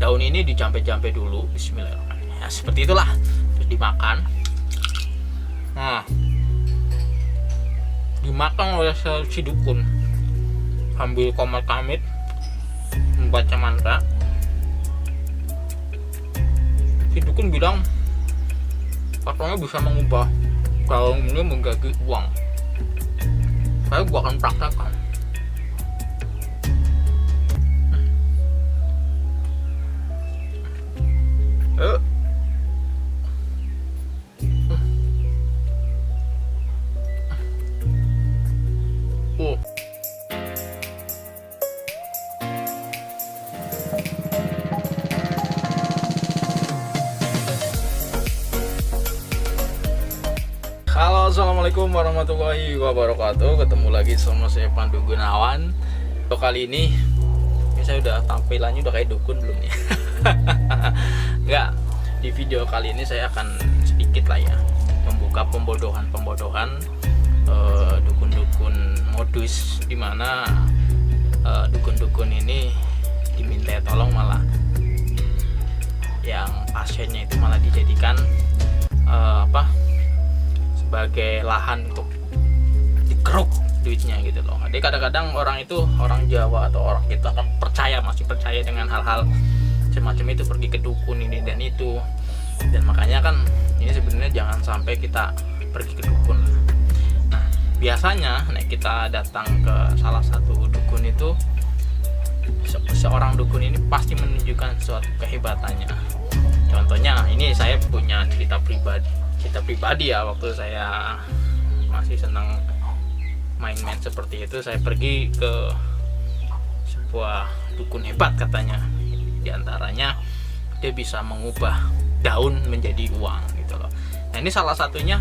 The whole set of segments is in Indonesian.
daun ini dijampe-jampe dulu, bismillahirrahmanirrahim. Ya, seperti itulah, terus dimakan. Nah, dimakan oleh si dukun sambil komat kamit membaca mantra. Si dukun bilang katanya bisa mengubah daun ini menjadi uang. Gua akan praktekkan. Halo, assalamualaikum warahmatullahi wabarakatuh. Ketemu lagi sama saya Pandu Gunawan. Untuk kali ini saya udah tampilannya udah kayak dukun belum ya? Enggak. Di video kali ini saya akan sedikit lah ya membuka pembodohan dukun-dukun modus, dimana dukun-dukun ini diminta tolong malah yang pasiennya itu malah dijadikan sebagai lahan untuk dikeruk duitnya gitu loh. Jadi kadang-kadang orang Jawa atau orang kita kan masih percaya dengan hal-hal semacam itu, pergi ke dukun ini dan itu. Dan makanya kan ini sebenarnya jangan sampai kita pergi ke dukun. Nah, biasanya kita datang ke salah satu dukun itu, seorang dukun ini pasti menunjukkan suatu kehebatannya. Contohnya ini saya punya cerita pribadi ya, waktu saya masih senang main-main seperti itu, saya pergi ke sebuah dukun hebat katanya. Di antaranya dia bisa mengubah daun menjadi uang gitu loh. Nah, ini salah satunya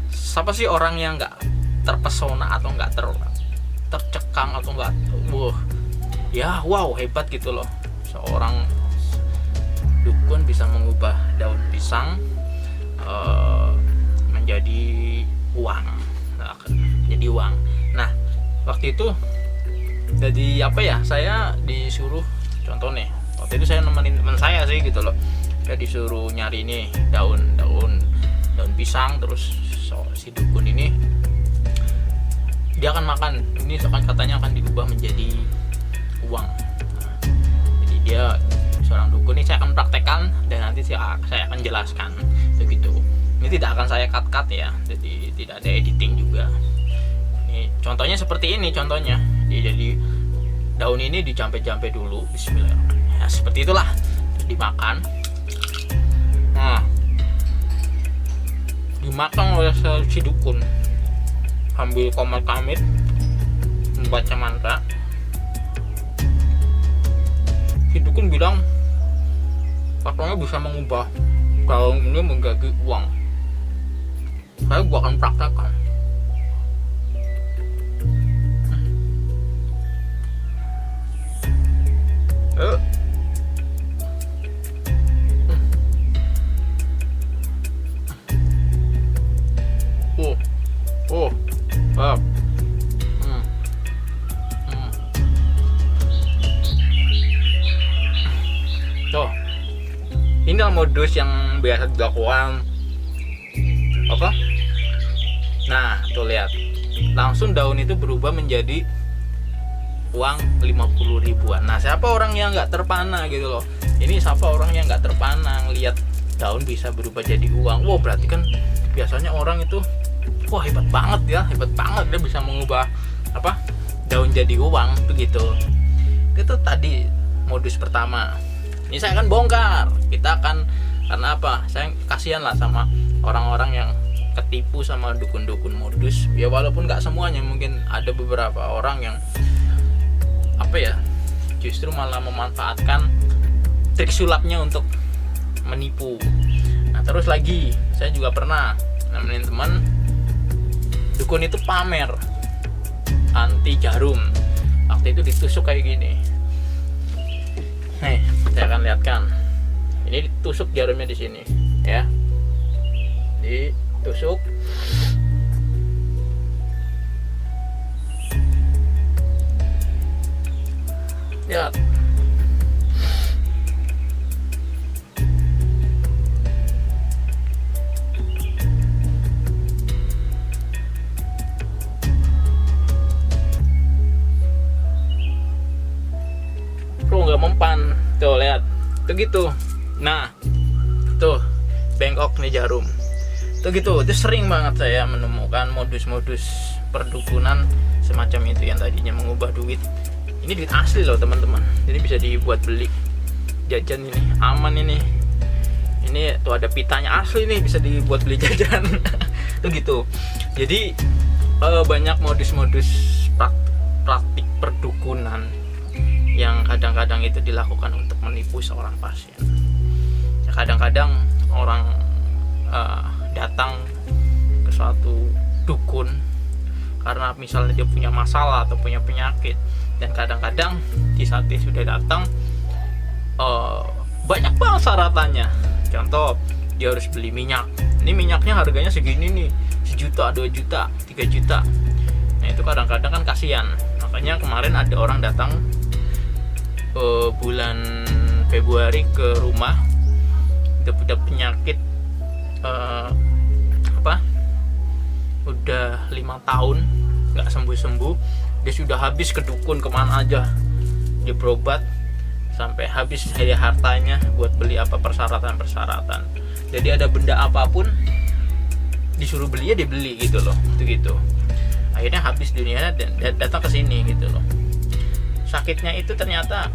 siapa sih orang yang nggak terpesona atau nggak tercekang atau nggak wow hebat gitu loh, seorang dukun bisa mengubah daun pisang menjadi uang. Nah, waktu itu jadi saya disuruh, contoh nih, waktu itu saya nemenin teman saya sih gitu loh. Saya disuruh nyari nih daun pisang, terus si dukun ini dia akan makan ini, katanya akan diubah menjadi uang. Nah, jadi dia seorang dukun ini saya akan praktekkan dan nanti saya akan jelaskan begitu. Ini tidak akan saya cut ya, jadi tidak ada editing juga. Ini contohnya seperti ini contohnya. Jadi daun ini dijampe-jampe dulu, bismillahirrahmanirrahim. Ya, seperti itulah, terus dimakan. Nah, dimakan oleh si dukun sambil komat kamit membaca mantra. Si dukun bilang katanya bisa mengubah daun ini menjadi uang. Gua akan praktekkan. Tuh, inilah modus yang biasa dilakukan. Nah, tuh lihat, langsung daun itu berubah menjadi uang 50 ribuan. Nah, siapa orang yang nggak terpana gitu loh? Ini siapa orang yang nggak terpana ngelihat daun bisa berubah jadi uang? Wow, berarti kan biasanya orang itu hebat banget dia bisa mengubah daun jadi uang begitu. Itu tadi modus pertama. Ini saya akan bongkar. Karena saya kasihan lah sama orang-orang yang ketipu sama dukun-dukun modus. Ya walaupun nggak semuanya, mungkin ada beberapa orang yang justru malah memanfaatkan trik sulapnya untuk menipu. Nah, terus lagi saya juga pernah nemenin teman, dukun itu pamer anti jarum. Waktu itu ditusuk kayak gini. Nih, saya akan lihatkan. Ini ditusuk jarumnya di sini, ya. Ditusuk. Lihat. mempan. Tuh lihat, tuh gitu. Nah tuh bengkok nih jarum. Tuh gitu, itu sering banget saya menemukan modus-modus perdukunan semacam itu yang tadinya mengubah duit. Ini duit asli loh teman-teman, jadi bisa dibuat beli jajan, ini aman ini tuh ada pitanya asli nih, bisa dibuat beli jajan. Tuh gitu. Jadi banyak modus-modus praktik perdukunan yang kadang-kadang itu dilakukan untuk menipu seorang pasien. Ya, kadang-kadang orang datang ke suatu dukun karena misalnya dia punya masalah atau punya penyakit, dan kadang-kadang di saat dia sudah datang banyak banget syaratannya. Contoh, dia harus beli minyak. Ini minyaknya harganya segini nih, 1 juta, 2 juta, 3 juta. Nah itu kadang-kadang kan kasihan. Makanya kemarin ada orang datang bulan Februari ke rumah, dia punya penyakit udah 5 tahun nggak sembuh-sembuh. Dia sudah habis ke dukun kemana aja, dia berobat sampai habis hartanya buat beli apa persyaratan. Jadi ada benda apapun disuruh beli ya dibeli gitu loh, gitu. Akhirnya habis dunianya dan datang ke sini gitu loh. Sakitnya itu ternyata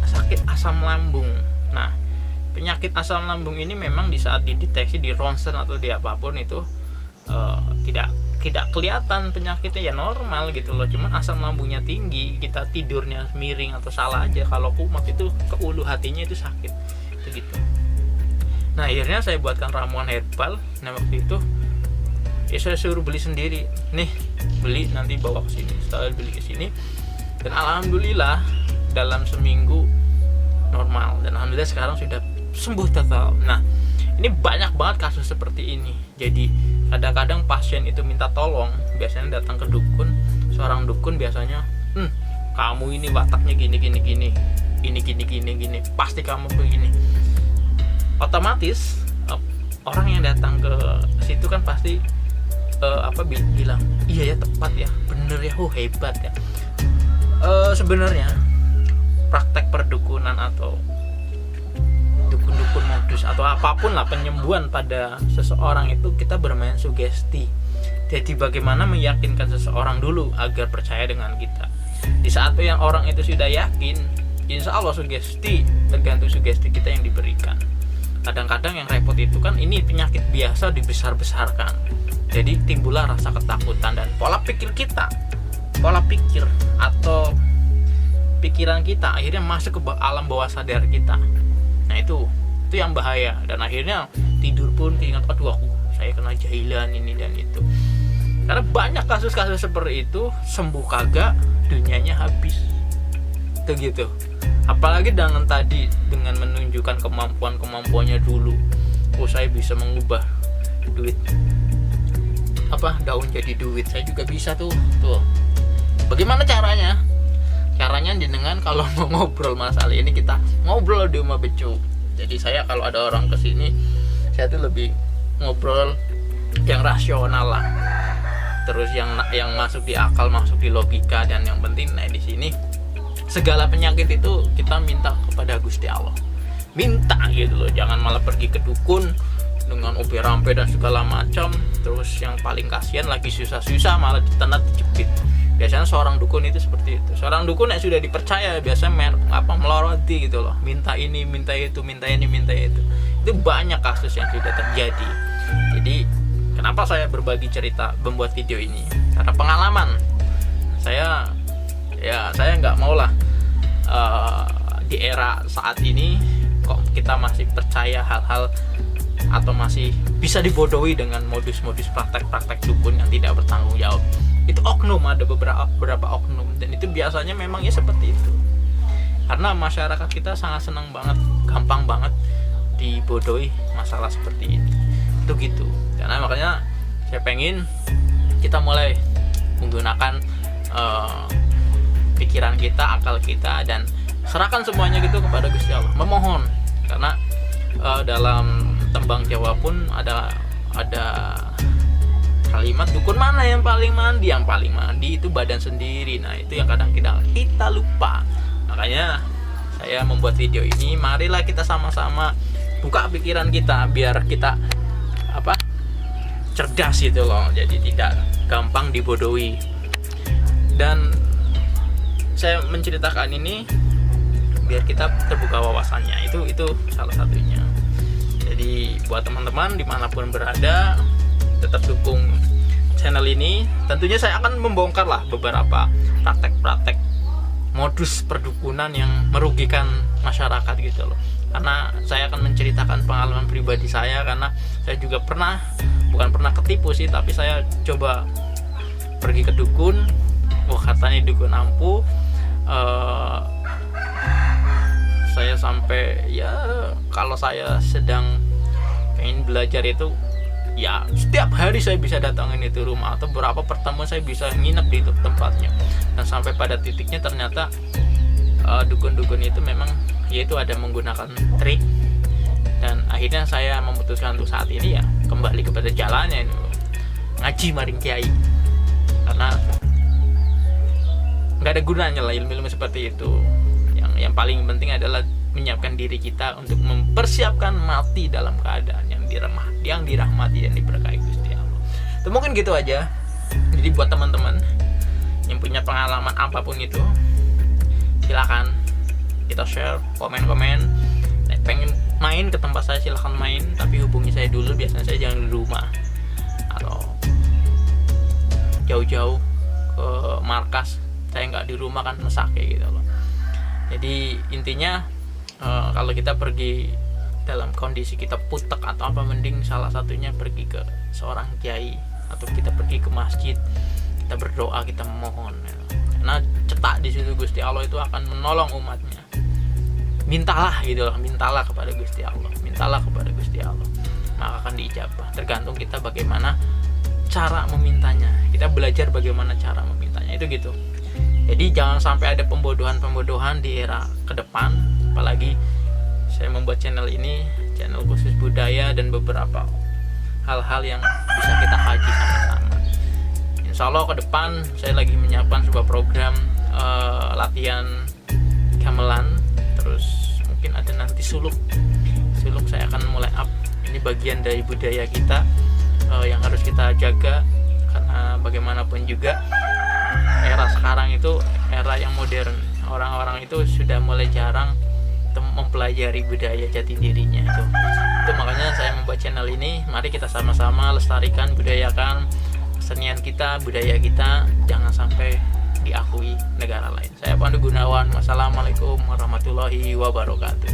sakit asam lambung. Nah, penyakit asam lambung ini memang di saat dideteksi di ronsen atau di apapun itu tidak kelihatan penyakitnya, ya normal gitu loh. Cuman asam lambungnya tinggi, kita tidurnya miring atau salah aja, kalau kumat itu ke ulu hatinya itu sakit. Itu gitu. Nah, akhirnya saya buatkan ramuan herbal. Nah, waktu itu ya saya suruh beli sendiri. Nih, beli nanti bawa ke sini. Setelah beli ke sini, dan alhamdulillah dalam seminggu normal, dan alhamdulillah sekarang sudah sembuh total. Nah, ini banyak banget kasus seperti ini. Jadi kadang-kadang pasien itu minta tolong, biasanya datang ke dukun. Seorang dukun biasanya, kamu ini wataknya gini, pasti kamu begini. Otomatis orang yang datang ke situ kan pasti bilang, iya ya, tepat ya, bener ya, hebat ya. Sebenarnya praktek perdukunan atau dukun-dukun modus atau apapun lah penyembuhan pada seseorang itu kita bermain sugesti. Jadi bagaimana meyakinkan seseorang dulu agar percaya dengan kita. Di saat yang orang itu sudah yakin, insya Allah sugesti, tergantung sugesti kita yang diberikan. Kadang-kadang yang repot itu kan ini penyakit biasa dibesar-besarkan. Jadi timbullah rasa ketakutan dan pola pikir atau pikiran kita akhirnya masuk ke alam bawah sadar kita. Nah itu yang bahaya, dan akhirnya tidur pun keingat, aduh saya kena jahilan ini dan itu. Karena banyak kasus-kasus seperti itu, sembuh kagak, dunianya habis. Itu gitu. Apalagi dengan menunjukkan kemampuannya dulu. Saya bisa mengubah duit daun jadi duit, saya juga bisa tuh. Bagaimana caranya? Caranya dengan kalau mau ngobrol masalah ini, kita ngobrol di rumah becu. Jadi saya kalau ada orang kesini, saya tuh lebih ngobrol yang rasional lah. Terus yang masuk di akal, masuk di logika, dan yang penting di sini segala penyakit itu kita minta kepada Gusti Allah. Minta gitu loh, jangan malah pergi ke dukun dengan obe rampe dan segala macam. Terus yang paling kasihan lagi susah-susah malah ditenat dijepit. Biasanya seorang dukun itu seperti itu. Seorang dukun yang sudah dipercaya biasanya meloroti gitu loh. Minta ini, minta itu, minta ini, minta itu. Itu banyak kasus yang sudah terjadi. Jadi kenapa saya berbagi cerita, membuat video ini? Karena pengalaman saya nggak mau lah di era saat ini kok kita masih percaya hal-hal atau masih bisa dibodohi dengan modus-modus praktek-praktek dukun yang tidak bertanggung jawab. Itu oknum, ada beberapa oknum, dan itu biasanya memang ya seperti itu. Karena masyarakat kita sangat senang banget, gampang banget dibodohi masalah seperti ini. Itu gitu. Karena makanya saya pengen kita mulai menggunakan pikiran kita, akal kita, dan serahkan semuanya gitu kepada Gusti Allah. Memohon, karena dalam tembang Jawa pun ada kalimat, dukun mana yang paling mandi? Yang paling mandi itu badan sendiri. Nah itu yang kadang kita lupa. Nah, Makanya saya membuat video ini, marilah kita sama-sama buka pikiran kita biar kita cerdas gitu loh, jadi tidak gampang dibodohi. Dan saya menceritakan ini biar kita terbuka wawasannya, itu salah satunya. Jadi buat teman-teman dimanapun berada, tetap dukung channel ini. Tentunya saya akan membongkar lah beberapa praktek-praktek modus perdukunan yang merugikan masyarakat gitu loh. Karena saya akan menceritakan pengalaman pribadi saya, karena saya juga bukan pernah ketipu sih, tapi saya coba pergi ke dukun. Wah, katanya dukun ampuh. Saya sampai ya, kalau saya sedang pengen belajar itu ya setiap hari saya bisa datangin itu rumah, atau beberapa pertemuan saya bisa nginep di itu tempatnya. Dan sampai pada titiknya ternyata dukun-dukun itu memang yaitu ada menggunakan trik. Dan akhirnya saya memutuskan untuk saat ini ya kembali kepada jalannya ini, ngaji maring kiai. Karena nggak ada gunanya lah ilmu-ilmu seperti itu. Yang paling penting adalah menyiapkan diri kita untuk mempersiapkan mati dalam keadaan yang dirahmati dan diberkahi Gusti Allah. Itu mungkin gitu aja. Jadi buat teman-teman yang punya pengalaman apapun itu, silakan kita share, komen. Pengen main ke tempat saya silakan main, tapi hubungi saya dulu. Biasanya saya jangan di rumah atau jauh-jauh ke markas. Saya nggak di rumah kan mesake gitu loh. Jadi intinya kalau kita pergi dalam kondisi kita putek atau apa, mending salah satunya pergi ke seorang kiai atau kita pergi ke masjid, kita berdoa, kita memohon. Karena cetak di situ Gusti Allah itu akan menolong umatnya. Mintalah gitu loh, mintalah kepada Gusti Allah, maka akan diijabah. Tergantung kita bagaimana cara memintanya. Kita belajar bagaimana cara memintanya, itu gitu. Jadi jangan sampai ada pembodohan di era ke depan. Apalagi saya membuat channel ini, channel khusus budaya dan beberapa hal-hal yang bisa kita kaji sama-sama. Insya Allah ke depan saya lagi menyiapkan sebuah program latihan gamelan. Terus mungkin ada nanti suluk saya akan mulai up. Ini bagian dari budaya kita yang harus kita jaga. Karena bagaimanapun juga era sekarang itu era yang modern. Orang-orang itu sudah mulai jarang mempelajari budaya jati dirinya itu makanya saya membuat channel ini. Mari kita sama-sama lestarikan, budayakan kesenian kita, budaya kita, jangan sampai diakui negara lain. Saya Pandu Gunawan. Wassalamualaikum warahmatullahi wabarakatuh.